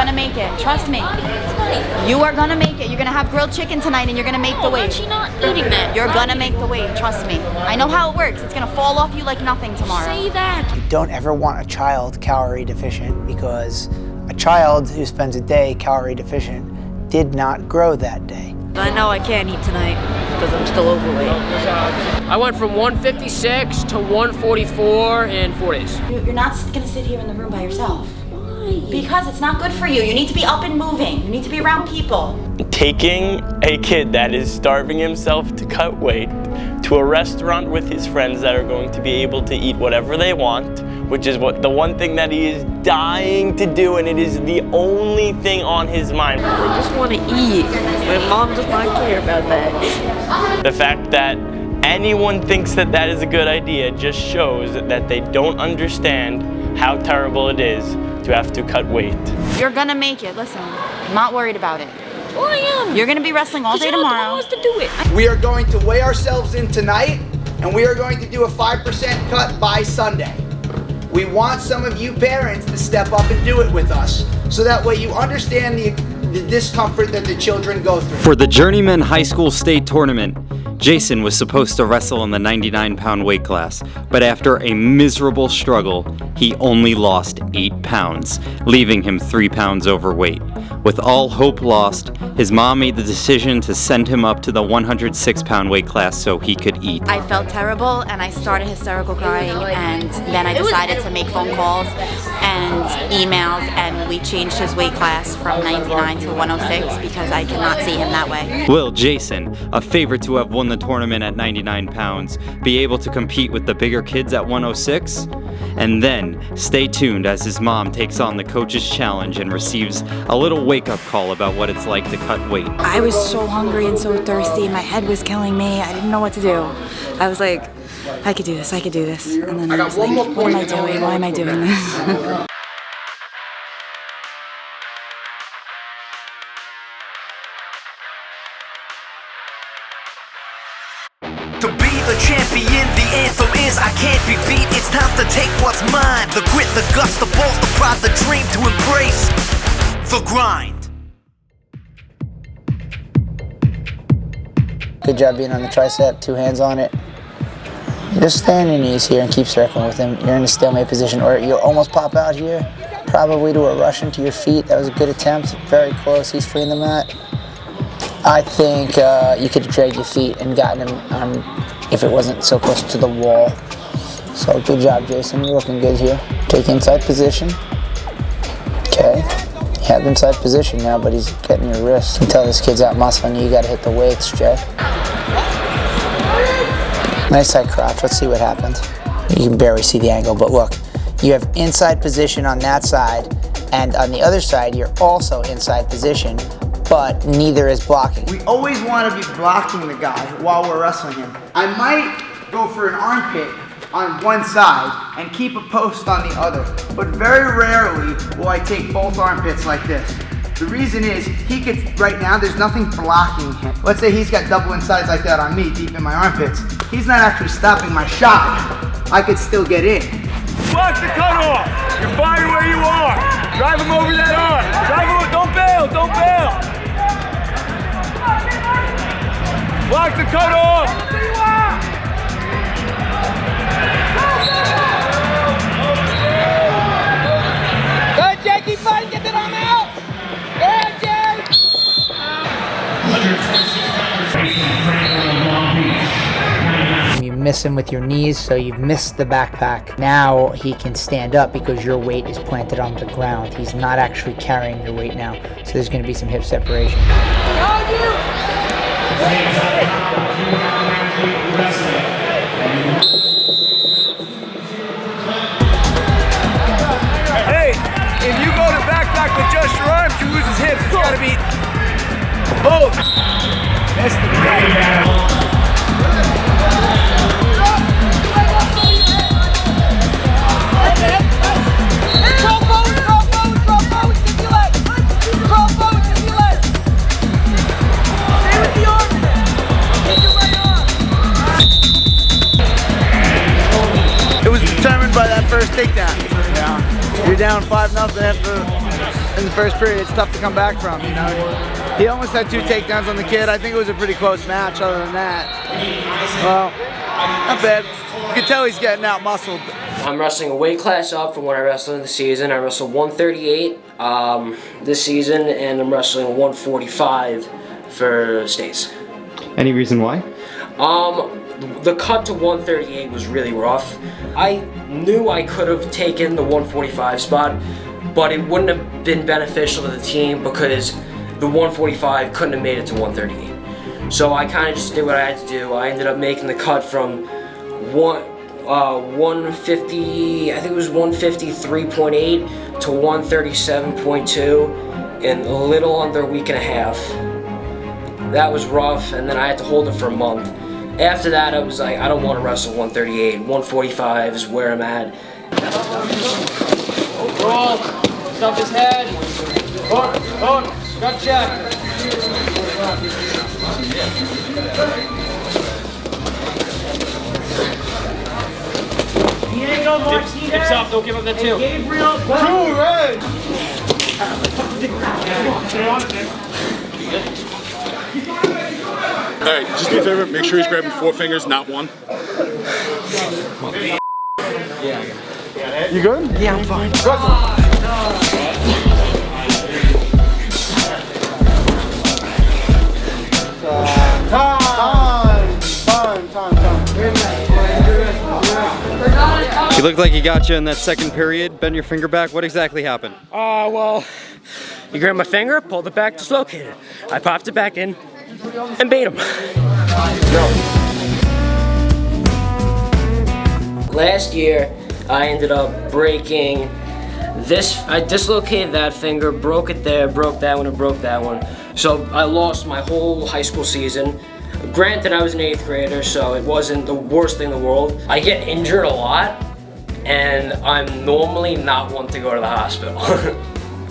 gonna make it. Trust me. You are gonna make it. You're gonna have grilled chicken tonight and you're gonna make the weight. Why is she not eating that? You're gonna make the weight, trust me. I know how it works. It's gonna fall off you like nothing tomorrow. Say that. You don't ever want a child calorie deficient, because a child who spends a day calorie deficient did not grow that day. I know I can't eat tonight because I'm still overweight. I went from 156 to 144 in 4 days. You're not gonna sit here in the room by yourself. Why? Because it's not good for you. You need to be up and moving. You need to be around people. Taking a kid that is starving himself to cut weight to a restaurant with his friends that are going to be able to eat whatever they want, which is the one thing that he is dying to do, and it is the only thing on his mind. I just want to eat. My mom does not care about that. The fact that anyone thinks that that is a good idea just shows that they don't understand how terrible it is to have to cut weight. You're gonna make it. Listen, I'm not worried about it. Well, I am. You're gonna be wrestling all day tomorrow. Wants to do it. We are going to weigh ourselves in tonight, and we are going to do a 5% cut by Sunday. We want some of you parents to step up and do it with us, so that way you understand the discomfort that the children go through. For the Journeyman High School State Tournament, Jason was supposed to wrestle in the 99-pound weight class, but after a miserable struggle, he only lost 8 pounds, leaving him 3 pounds overweight. With all hope lost, his mom made the decision to send him up to the 106-pound weight class so he could eat. I felt terrible and I started hysterical crying, and then I decided to make phone calls and emails, and we changed his weight class from 99 to 106 because I cannot see him that way. Will Jason, a favorite to have won the tournament at 99 pounds, be able to compete with the bigger kids at 106? And then, stay tuned as his mom takes on the coach's challenge and receives a little wake-up call about what it's like to cut weight. I was so hungry and so thirsty, my head was killing me, I didn't know what to do. I was like, I could do this, I could do this. And then I was like, what am I doing? Why am I doing this? To be the champion, the anthem is I can't be beat. It's time to take what's mine. The grit, the guts, the balls, the pride, the dream to embrace the grind. Good job being on the tricep, 2 hands on it. Just stay on your knees here and keep circling with him. You're in a stalemate position, or you'll almost pop out here. Probably do a rush into your feet. That was a good attempt, very close. He's free in the mat. I think you could have dragged your feet and gotten him if it wasn't so close to the wall. So good job, Jason. You're looking good here. Take inside position. Okay. You have inside position now, but he's getting your wrist. You can tell this kid's out muscling you. You got to hit the weights, Jay. Nice side crotch. Let's see what happens. You can barely see the angle, but look. You have inside position on that side, and on the other side, you're also inside position, but neither is blocking. We always want to be blocking the guy while we're wrestling him. I might go for an armpit on one side and keep a post on the other, but very rarely will I take both armpits like this. The reason is, he could, right now, there's nothing blocking him. Let's say he's got double insides like that on me, deep in my armpits. He's not actually stopping my shot. I could still get in. Block the cutoff. You're fine where you are. Drive him over that arm. Drive him over. Don't bail. Don't bail. Block the cutoff. Go ahead, Jay. Keep fighting. Get that arm out. Go ahead, Jay. You miss him with your knees, so you've missed the backpack. Now he can stand up because your weight is planted on the ground. He's not actually carrying your weight now, so there's going to be some hip separation. Hey, if you go to backpack with just your arms, you lose his hips. It's got to be both. That's the guy. It was determined by that first takedown. You're down 5-0 after in the first period, it's tough to come back from, you know. He almost had 2 takedowns on the kid. I think it was a pretty close match other than that. Well, not bad. You can tell he's getting out muscled. I'm wrestling a weight class up from when I wrestled in the season. I wrestled 138 this season, and I'm wrestling 145 for states. Any reason why? The cut to 138 was really rough. I knew I could have taken the 145 spot, but it wouldn't have been beneficial to the team because the 145 couldn't have made it to 138. So I kind of just did what I had to do. I ended up making the cut from 150, I think it was 153.8 to 137.2 in a little under a week and a half. That was rough, and then I had to hold it for a month. After that, I was like, I don't want to wrestle 138. 145 is where I'm at. Roll, stuff his head. Hold, gut check. Hips up, don't give up that 2. Gabriel, 2 red. All right, just do me a favor, make sure he's grabbing 4 fingers, not 1. You good? Yeah, I'm fine. You looked like he got you in that second period. Bend your finger back. What exactly happened? Well, you grabbed my finger, pulled it back, dislocated it. I popped it back in and beat him. Last year, I ended up breaking this. I dislocated that finger, broke it there, broke that one, and broke that one. So I lost my whole high school season. Granted, I was an 8th grader, so it wasn't the worst thing in the world. I get injured a lot, and I'm normally not one to go to the hospital.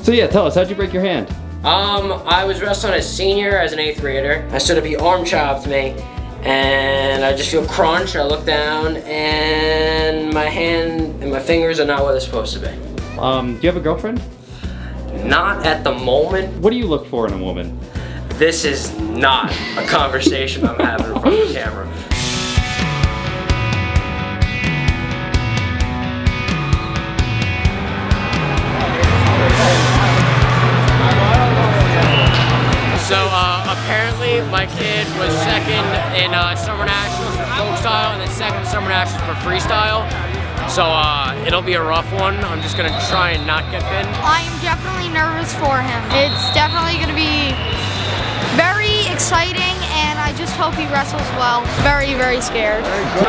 So yeah, tell us, how'd you break your hand? I was wrestling as a senior as an 8th grader. I stood up, he arm chopped me, and I just feel crunch. I look down, and my hand and my fingers are not where they're supposed to be. Do you have a girlfriend? Not at the moment. What do you look for in a woman? This is not a conversation I'm having in front of the camera. So apparently my kid was second in Summer Nationals for folk style and then second in Summer Nationals for freestyle. So it'll be a rough one. I'm just gonna try and not get bitten. I am definitely nervous for him. It's definitely gonna be very exciting, and I just hope he wrestles well. Very, very scared. Very good.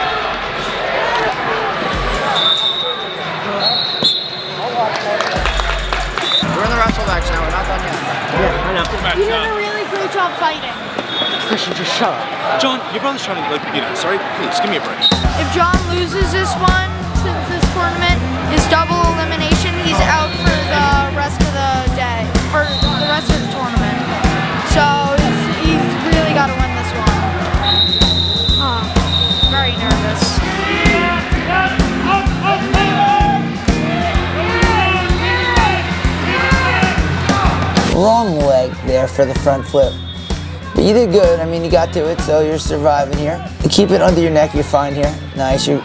We're in the wrestle match now. We're not done yet. Yeah, I know. You did a really great job fighting. Christian, just shut up. John, your brother's trying to, like, be nice, all right? Please, give me a break. If John loses this one, since this tournament is double elimination, he's out for the rest of the day, for the rest of the tournament. So he's really got to win this one. Very nervous. Wrong leg there for the front flip. But you did good. I mean, you got to it, so you're surviving here. You keep it under your neck, you're fine here. Nice. You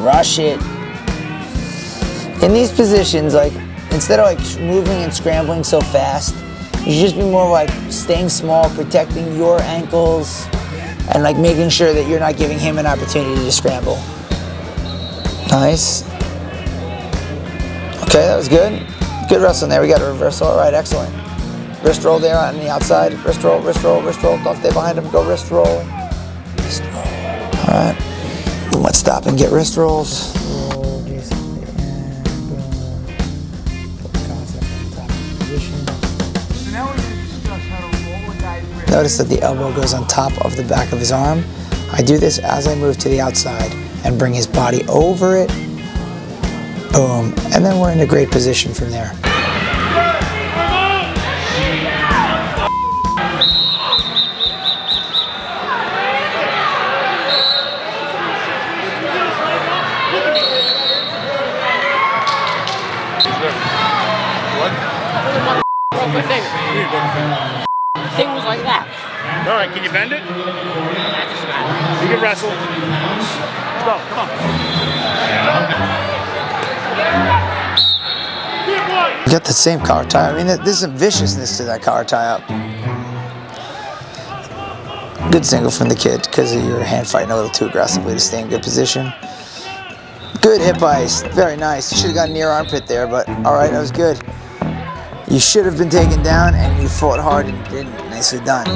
rush it. In these positions, like, instead of like moving and scrambling so fast, you should just be more like staying small, protecting your ankles, and like making sure that you're not giving him an opportunity to scramble. Nice. Okay, that was good. Good wrestling there. We got a reversal. All right, excellent. Wrist roll there on the outside. Wrist roll, wrist roll, wrist roll. Don't stay behind him. Go wrist roll. Wrist roll. All right. Let's stop and get wrist rolls. Notice that the elbow goes on top of the back of his arm. I do this as I move to the outside and bring his body over it. Boom. And then we're in a great position from there. broke my finger. The thing was like that. All right, can you bend it? That doesn't matter. You can wrestle. Let's go, come on. You got the same collar tie. I mean, there's some viciousness to that collar tie up. Good single from the kid because you were hand fighting a little too aggressively to stay in good position. Good hip ice, very nice. You should have got near armpit there, but all right, that was good. You should have been taken down, and you fought hard and didn't. Nicely done.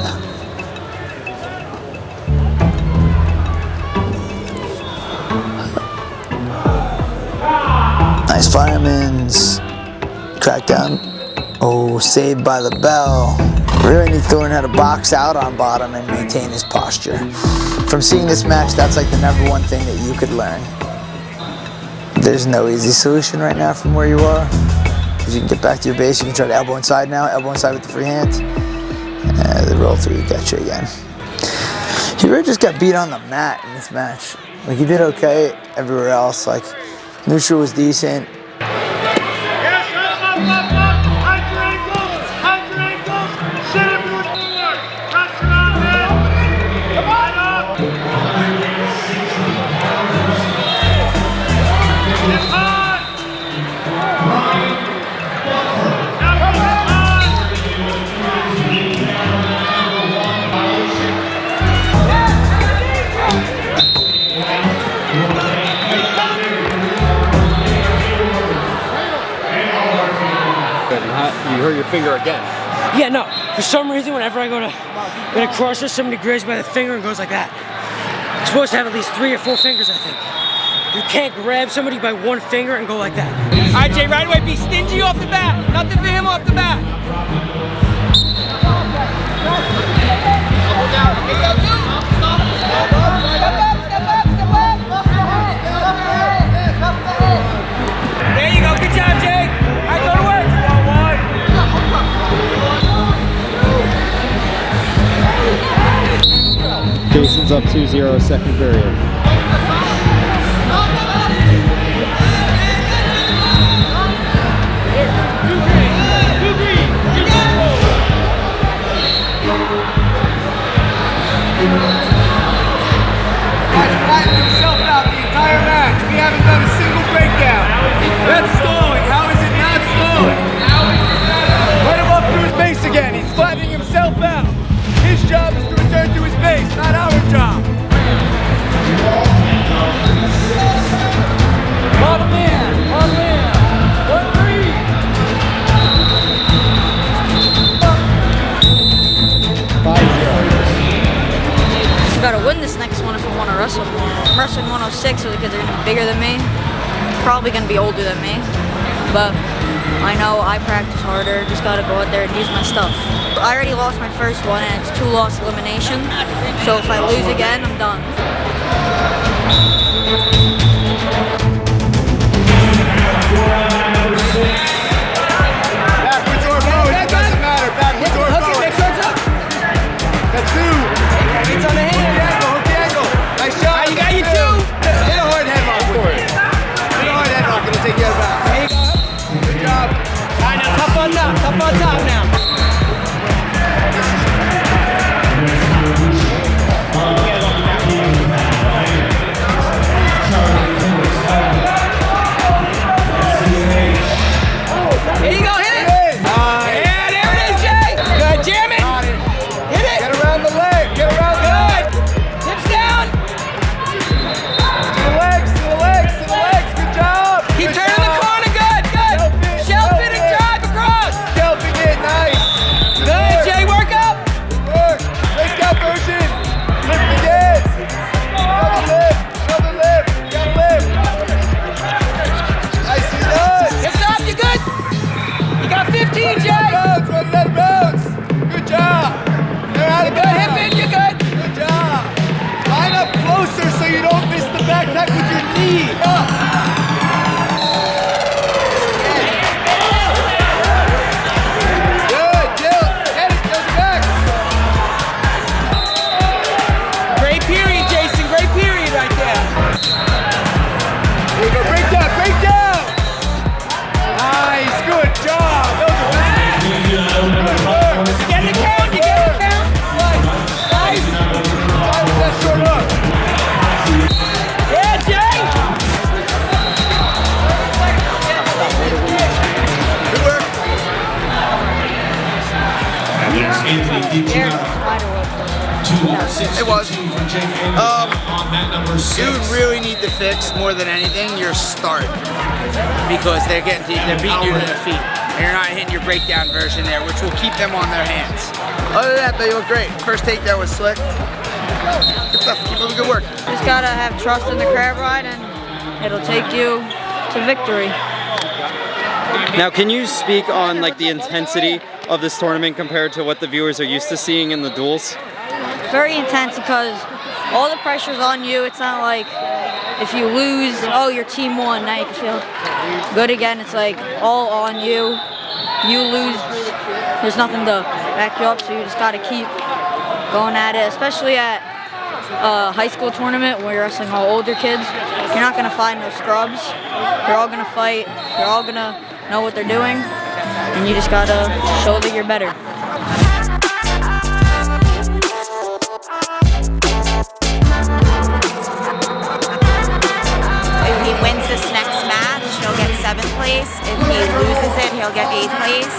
Nice fireman's crackdown. Oh, saved by the bell. Really needs to learn how to box out on bottom and maintain his posture. From seeing this match, that's like the #1 thing that you could learn. There's no easy solution right now from where you are. If you can get back to your base, you can try to elbow inside now. Elbow inside with the free hand. The roll through, got you again. He really just got beat on the mat in this match. Like, he did okay everywhere else. Like, neutral was decent. You hurt your finger again. Yeah, no. For some reason, whenever I go to cross her, somebody grabs by the finger and goes like that. You're supposed to have at least 3 or 4 fingers, I think. You can't grab somebody by 1 finger and go like that. All right, Jay, right away, be stingy off the bat. Nothing for him off the bat. There you go. Good job, Jay. All right, go to work. Jason's up 2-0, second period. Himself out the entire match. We haven't done a single breakdown. That's stalling. How is it not stalling? Put him up to his base again. He's flattening himself out. His job is to return to his base, not our job. Bottom in. 1-3. I gotta win this next one if I want to wrestle. I'm wrestling 106 so the kids are gonna be bigger than me. Probably gonna be older than me. But I know I practice harder. Just gotta go out there and use my stuff. I already lost my first one and it's 2-loss elimination. So if I lose again, I'm done. Backwards or forward, it doesn't matter. Backwards or forward. That's 2. It's on the hand. Hook the angle. Nice shot. You got your 2. Hit a hard headlock for it. Hit a hard headlock. It'll take you out of bounds. There you go. Good job. All right, now tough on top now. Here you go, hit it! Yeah, there it is, Jay! Good, jam it! Hit it! Get around the leg, Good! Hips down! To the legs, good job! Keep turning the corner, good! Shell fit and drive across! Shell fit, nice! It was. You really need to fix more than anything your start, because they're beating you to the feet, and you're not hitting your breakdown version there, which will keep them on their hands. Other than that, they look great. First takedown was slick. Good stuff. Keep up the good work. Just gotta have trust in the crab ride, and it'll take you to victory. Now, can you speak on like the intensity of this tournament compared to what the viewers are used to seeing in the duels? Very intense because all the pressure's on you. It's not like if you lose, oh, your team won, now you can feel good again. It's like all on you. You lose, there's nothing to back you up, so you just gotta keep going at it, especially at a high school tournament where you're wrestling all older kids. You're not gonna find no scrubs. They're all gonna fight. They're all gonna know what they're doing, and you just gotta show that you're better. If he wins this next match, he'll get 7th place. If he loses it, he'll get 8th place.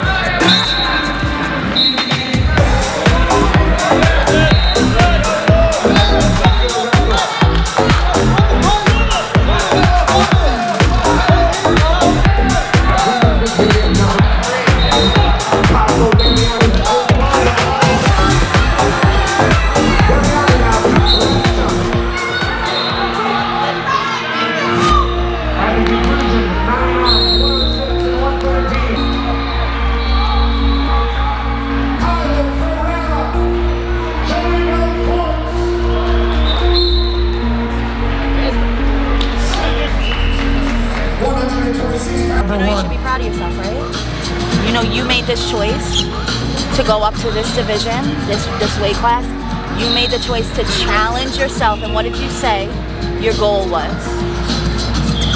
You should be proud of yourself, right? You know, you made this choice to go up to this division, this weight class. You made the choice to challenge yourself, and what did you say your goal was?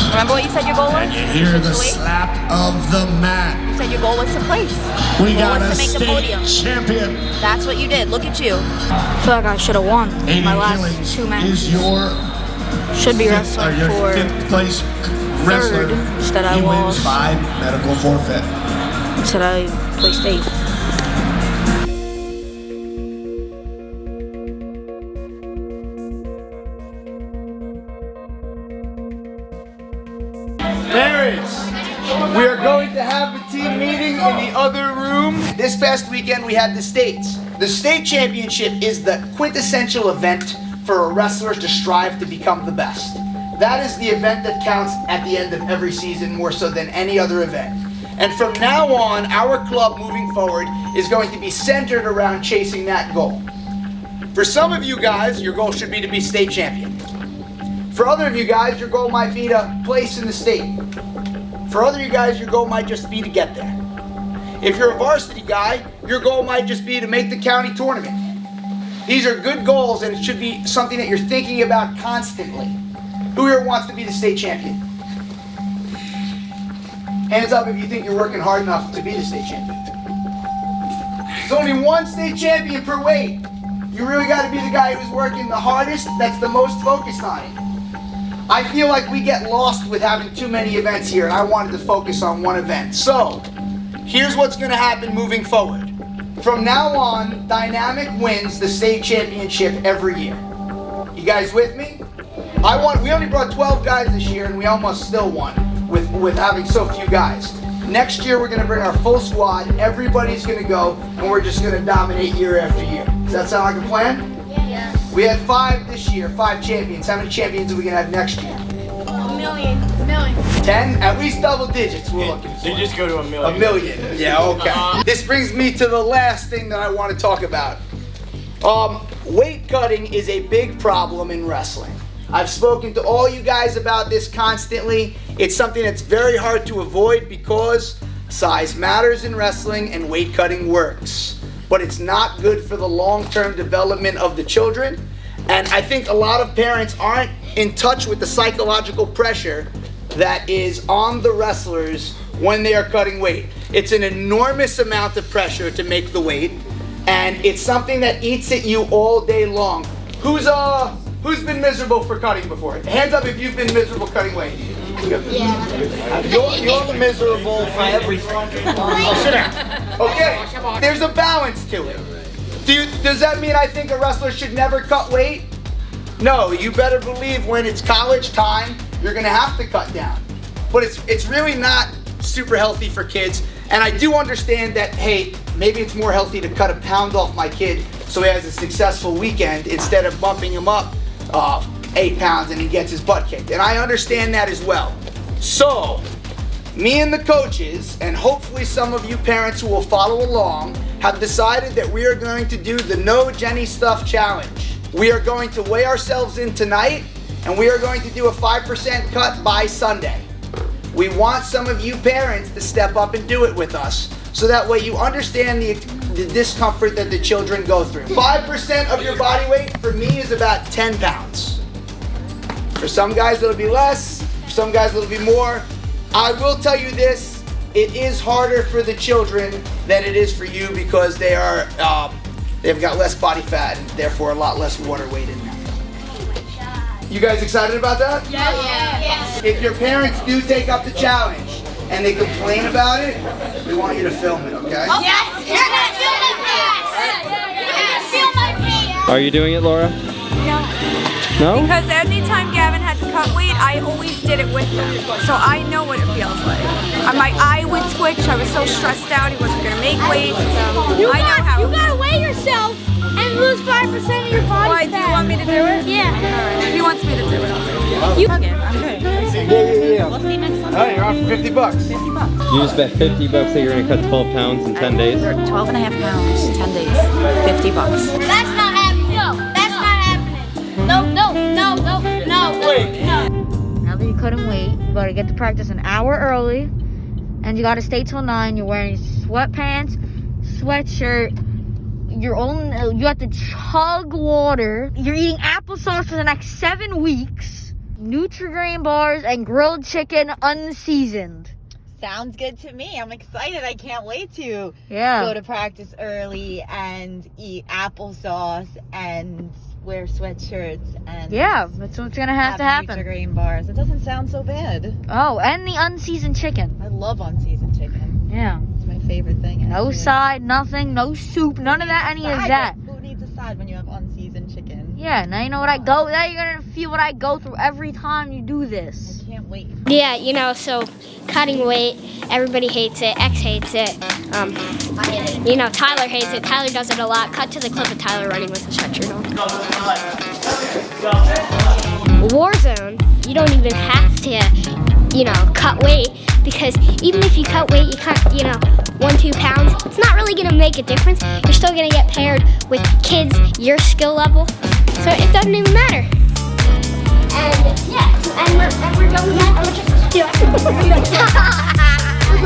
Remember what you said your goal was? And you hear the slap of the mat. You said your goal was to place. We got was a to make the podium. champion. That's what you did. Look at you. I feel like I should have won my last 2 matches. Is your should be wrestling your for 5th place wrestler. Instead I He wins lost. by medical forfeit. Instead I placed 8th. Parents, we are going to have a team meeting in the other room. This past weekend we had the states. The state championship is the quintessential event for a wrestler to strive to become the best. That is the event that counts at the end of every season more so than any other event. And from now on, our club moving forward is going to be centered around chasing that goal. For some of you guys, your goal should be to be state champion. For other of you guys, your goal might be to place in the state. For other of you guys, your goal might just be to get there. If you're a varsity guy, your goal might just be to make the county tournament. These are good goals, and it should be something that you're thinking about constantly. Who here wants to be the state champion? Hands up if you think you're working hard enough to be the state champion. There's only one state champion per weight. You really got to be the guy who's working the hardest, that's the most focused on it. I feel like we get lost with having too many events here, and I wanted to focus on one event. So, here's what's going to happen moving forward. From now on, Dynamic wins the state championship every year. You guys with me? We only brought 12 guys this year, and we almost still won with having so few guys. Next year, we're going to bring our full squad. Everybody's going to go, and we're just going to dominate year after year. Does that sound like a plan? Yeah. We had 5 this year, 5 champions. How many champions are we going to have next year? 1 million. 10? At least double digits we're looking for. You just go to 1 million. 1 million. Yeah, okay. This brings me to the last thing that I want to talk about. Weight cutting is a big problem in wrestling. I've spoken to all you guys about this constantly. It's something that's very hard to avoid because size matters in wrestling and weight cutting works. But it's not good for the long-term development of the children. And I think a lot of parents aren't in touch with the psychological pressure that is on the wrestlers when they are cutting weight. It's an enormous amount of pressure to make the weight, and it's something that eats at you all day long. Who's been miserable for cutting before? Hands up if you've been miserable cutting weight. Yeah. You're miserable for everything. Sit down. Okay, there's a balance to it. Does that mean I think a wrestler should never cut weight? No, you better believe when it's college time, you're gonna have to cut down. But it's really not super healthy for kids. And I do understand that, hey, maybe it's more healthy to cut a pound off my kid so he has a successful weekend instead of bumping him up 8 pounds and he gets his butt kicked. And I understand that as well. So, me and the coaches, and hopefully some of you parents who will follow along, have decided that we are going to do the No Jenny Stuff Challenge. We are going to weigh ourselves in tonight, and we are going to do a 5% cut by Sunday. We want some of you parents to step up and do it with us, so that way you understand the discomfort that the children go through. 5% of your body weight for me is about 10 pounds. For some guys it'll be less, for some guys it'll be more. I will tell you this, it is harder for the children than it is for you because they are, they've got less body fat and therefore a lot less water weight in them. You guys excited about that? Yes. If your parents do take up the challenge and they complain about it, we want you to film it, okay? Yes. You're gonna feel my pants. You're gonna feel my pants. Are you doing it, Laura? No? Because anytime Gavin had to cut weight, I always did it with him. So I know what it feels like. My eye would twitch. I was so stressed out. He wasn't going to make weight. So You gotta weigh yourself and lose 5% of your body Why, do you want me to do it? Yeah. Alright, if he wants me to do it, I'll do it. You Okay, I'm good. Yeah. We'll see you next Sunday. All right, you're on for $50. You just bet $50 that you're gonna cut 12 pounds in 10 days? 12 and a half pounds, 10 days, $50. That's not happening. No, that's not happening. No. Wait. No. Now that you're cutting weight, you gotta get to practice an hour early, and you gotta stay till 9. You're wearing sweatpants, sweatshirt. You have to chug water. You're eating applesauce for the next 7 weeks. Nutri-Grain bars and grilled chicken unseasoned. Sounds good to me. I'm excited. I can't wait to go to practice early and eat applesauce and wear sweatshirts and that's what's gonna have to happen. Nutri-Grain bars. It doesn't sound so bad. Oh, and the unseasoned chicken. I love unseasoned chicken. Yeah. It's my favorite thing. No side, nothing, no soup, none of that, any of that. Who needs a side when you have unseasoned chicken? Yeah, now you know what I go. Now you're gonna feel what I go through every time you do this. I can't wait. Yeah, so cutting weight, everybody hates it. X hates it. Tyler hates it. Tyler does it a lot. Cut to the clip of Tyler running with a sweatshirt on. Warzone, you don't even have to, cut weight, because even if you cut weight, you cut, 1-2 pounds, it's not really gonna make a difference. You're still gonna get paired with kids your skill level, so it doesn't even matter. And we're going back. I'm just do it.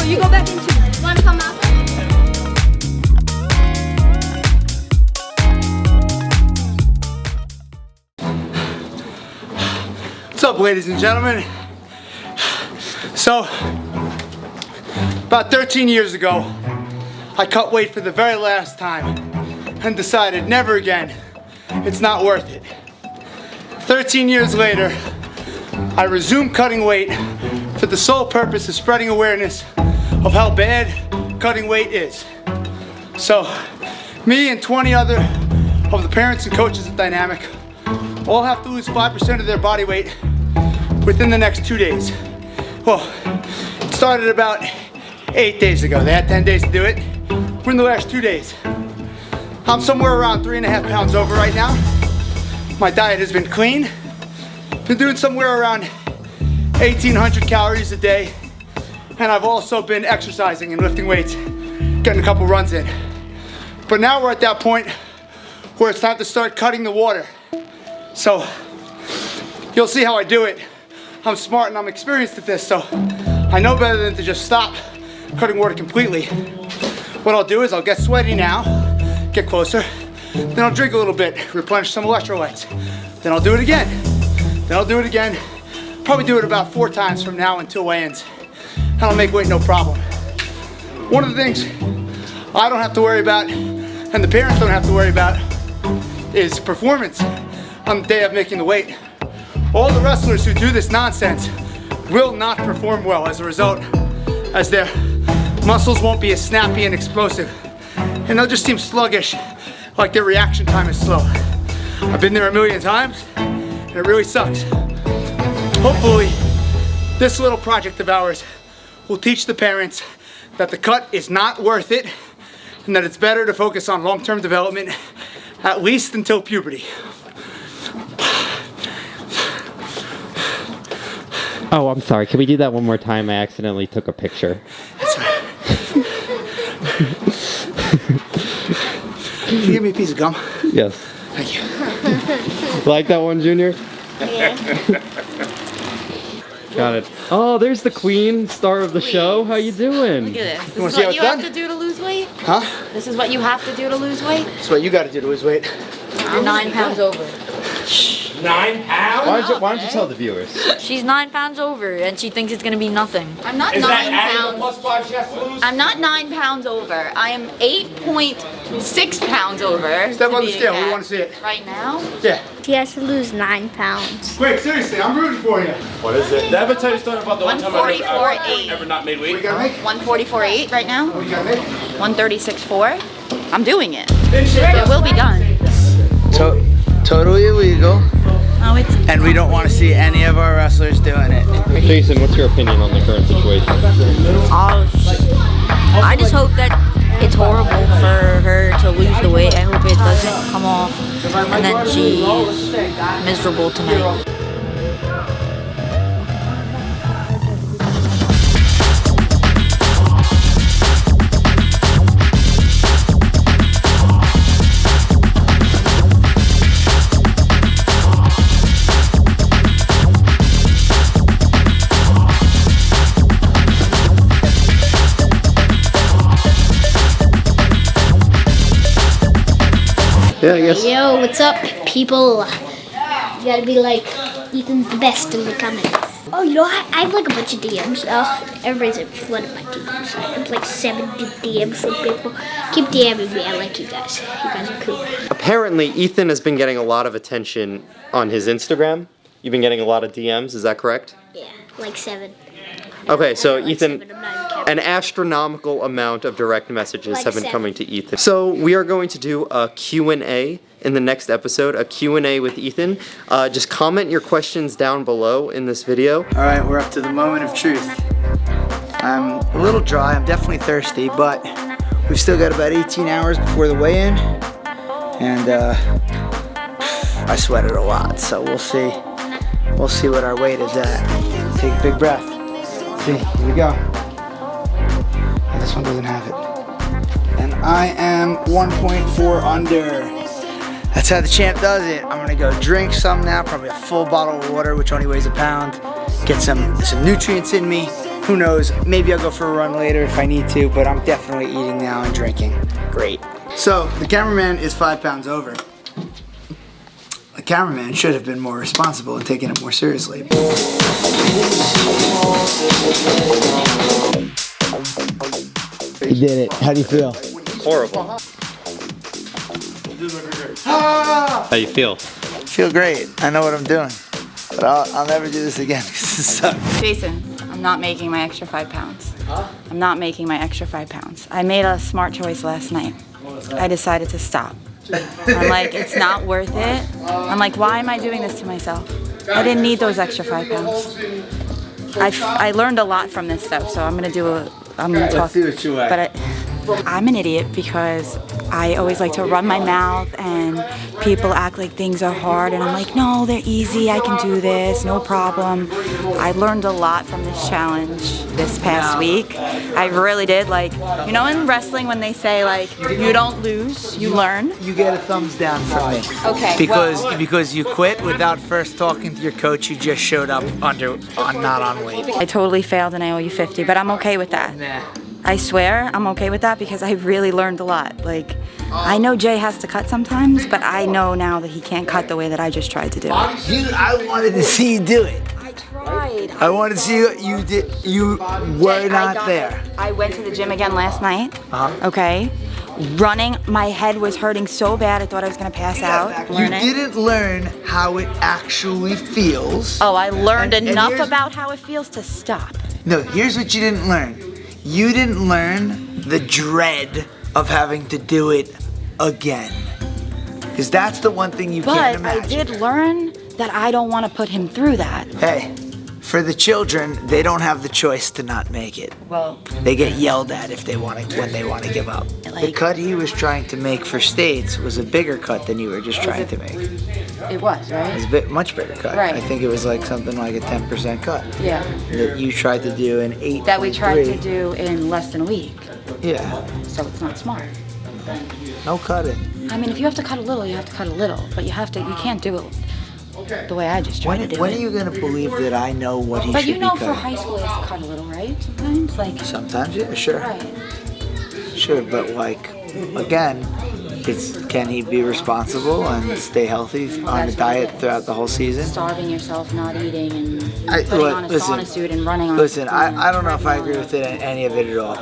You go back into it. Want to come out? What's up, ladies and gentlemen? So, about 13 years ago, I cut weight for the very last time and decided never again, it's not worth it. 13 years later, I resumed cutting weight for the sole purpose of spreading awareness of how bad cutting weight is. So, me and 20 other of the parents and coaches at Dynamic all have to lose 5% of their body weight within the next 2 days. Well, it started about 8 days ago. They had 10 days to do it. We're in the last 2 days. I'm somewhere around 3.5 pounds over right now. My diet has been clean. Been doing somewhere around 1,800 calories a day. And I've also been exercising and lifting weights, getting a couple runs in. But now we're at that point where it's time to start cutting the water. So, you'll see how I do it. I'm smart and I'm experienced at this, so I know better than to just stop cutting water completely. What I'll do is I'll get sweaty now, get closer, then I'll drink a little bit, replenish some electrolytes. Then I'll do it again. Then I'll do it again. Probably do it about 4 times from now until weigh-ins. And I'll make weight no problem. One of the things I don't have to worry about, and the parents don't have to worry about, is performance on the day of making the weight. All the wrestlers who do this nonsense will not perform well as a result, as their muscles won't be as snappy and explosive, and they'll just seem sluggish, like their reaction time is slow. I've been there a million times, and it really sucks. Hopefully, this little project of ours will teach the parents that the cut is not worth it, and that it's better to focus on long-term development, at least until puberty. Oh, I'm sorry. Can we do that one more time? I accidentally took a picture. That's right. Can you give me a piece of gum? Yes. Thank you. Like that one, Junior? Yeah. Got it. Oh, there's the queen, star of the show. How you doing? Look at this. You wanna This is see how what it's you have done? to do to lose weight? Huh? This is what you have to do to lose weight? That's what you gotta do to lose weight. You're 9 pounds over. 9 pounds? Why don't you tell the viewers? She's 9 pounds over, and she thinks it's gonna be nothing. I'm not Is 9 that adding the pounds. plus 5 she has to lose? I'm not 9 pounds over. I am 8.6 pounds over. Step to on the be scale. We exact. want to see it. Right now? Yeah. She has to lose 9 pounds. Quick, seriously, I'm rooting for you. What is it? Did I ever tell you a story about the one time I 144.8. ever not made weight? What you gotta make? 144.8 right now? What you gotta make? 136.4. I'm doing it. It will be done. Totally illegal. Oh, it's And we don't want to see any of our wrestlers doing it. Jason, what's your opinion on the current situation? I just hope that it's horrible for her to lose the weight. I hope it doesn't come off, and then she's miserable tonight. Yeah, I guess. Yo, what's up, people? You gotta be like, Ethan's the best in the comments. Oh, you know, I have like a bunch of DMs. Everybody's like flooding my DMs. I have like 70 DMs from people. Keep DMing me. I like you guys. You guys are cool. Apparently, Ethan has been getting a lot of attention on his Instagram. You've been getting a lot of DMs, is that correct? Yeah, like 7. Okay, so Like Ethan, 7, I'm not even kidding. an astronomical amount of direct messages Like have been 7. coming to Ethan. So we are going to do a Q&A in the next episode, a Q&A with Ethan. Just comment your questions down below in this video. All right, we're up to the moment of truth. I'm a little dry, I'm definitely thirsty, but we've still got about 18 hours before the weigh-in, and I sweated a lot, so we'll see. We'll see what our weight is at. Take a big breath. See, here we go. And this one doesn't have it. And I am 1.4 under. That's how the champ does it. I'm gonna go drink some now, probably a full bottle of water, which only weighs a pound. Get some nutrients in me. Who knows, maybe I'll go for a run later if I need to, but I'm definitely eating now and drinking. Great. So, the cameraman is 5 pounds over. The cameraman should have been more responsible and taken it more seriously. You did it. How do you feel? Horrible. How you feel? Feel great. I know what I'm doing. But I'll never do this again because it sucks. Jason, I'm not making my extra 5 pounds. I'm not making my extra 5 pounds. I made a smart choice last night. I decided to stop. I'm like, it's not worth it. I'm like, why am I doing this to myself? I didn't need those extra 5 pounds. I learned a lot from this stuff, so I'm gonna talk. Let's see what you weigh. But I'm an idiot because I always like to run my mouth and people act like things are hard and I'm like, no, they're easy, I can do this, no problem. I learned a lot from this challenge this past week. I really did. Like, you know in wrestling when they say like, you don't lose, you learn? You get a thumbs down from me. Okay. Because you quit without first talking to your coach, you just showed up not on weight. I totally failed and I owe you 50, but I'm okay with that. Nah. I swear I'm okay with that because I really learned a lot. Like, I know Jay has to cut sometimes, but I know now that he can't cut the way that I just tried to do it. I wanted to see you do it. I tried. I wanted to see you did. You were not there. I went to the gym again last night. Okay. Running, my head was hurting so bad I thought I was gonna pass out. You didn't learn how it actually feels. Oh, I learned enough about how it feels to stop. No, here's what you didn't learn. You didn't learn the dread of having to do it again. Because that's the one thing you can't But I imagine. did learn that I don't want to put him through that. Hey, for the children, they don't have the choice to not make it. Well, They get yelled at if they want to when they want to give up. The cut he was trying to make for states was a bigger cut than you were just trying to make. it was, right? It was a bit much bigger cut. Right. I think it was like something like a 10% cut. Yeah. That you tried to do in 8. That we tried to do in less than a week. Yeah. So it's not smart. No cutting. I mean, if you have to cut a little, you have to cut a little. But you can't do it the way I just tried to do When it. are you gonna believe that I know what he But should you know, be for cutting? high school, you have to cut a little, right? Sometimes, like. Sometimes, yeah, sure. Right. Sure, but like, again, can he be responsible and stay healthy on a diet throughout the whole season? Starving yourself, not eating, and putting on a sauna suit and running on. Listen, I don't know if I agree with any of it at all.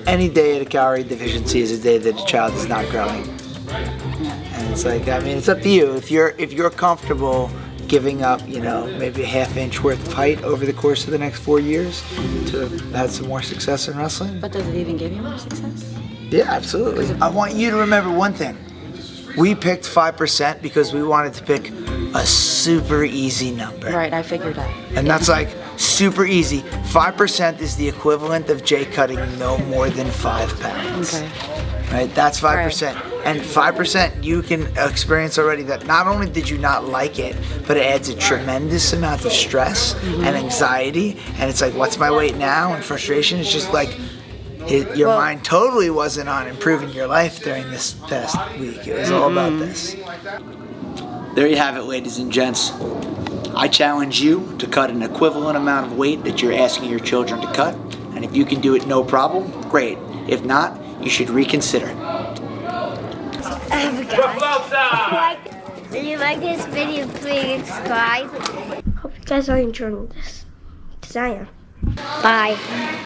Any day at a calorie deficiency is a day that a child is not growing. And it's like, I mean, it's up to you. If you're comfortable giving up, maybe a half-inch worth of height over the course of the next 4 years to have some more success in wrestling. But does it even give you more success? Yeah, absolutely. I want you to remember one thing. We picked 5% because we wanted to pick a super easy number. Right, I figured that. And that's like super easy. 5% is the equivalent of Jay cutting no more than 5 pounds. Okay. Right, that's 5%. And 5% you can experience already that not only did you not like it, but it adds a tremendous amount of stress and anxiety. And it's like, what's my weight now? And frustration. It's just like, your mind totally wasn't on improving your life during this past week. It was all about this. There you have it, ladies and gents. I challenge you to cut an equivalent amount of weight that you're asking your children to cut. And if you can do it no problem, great. If not, you should reconsider. If you like this video, please subscribe. Hope you guys are enjoying this, because I am. Bye.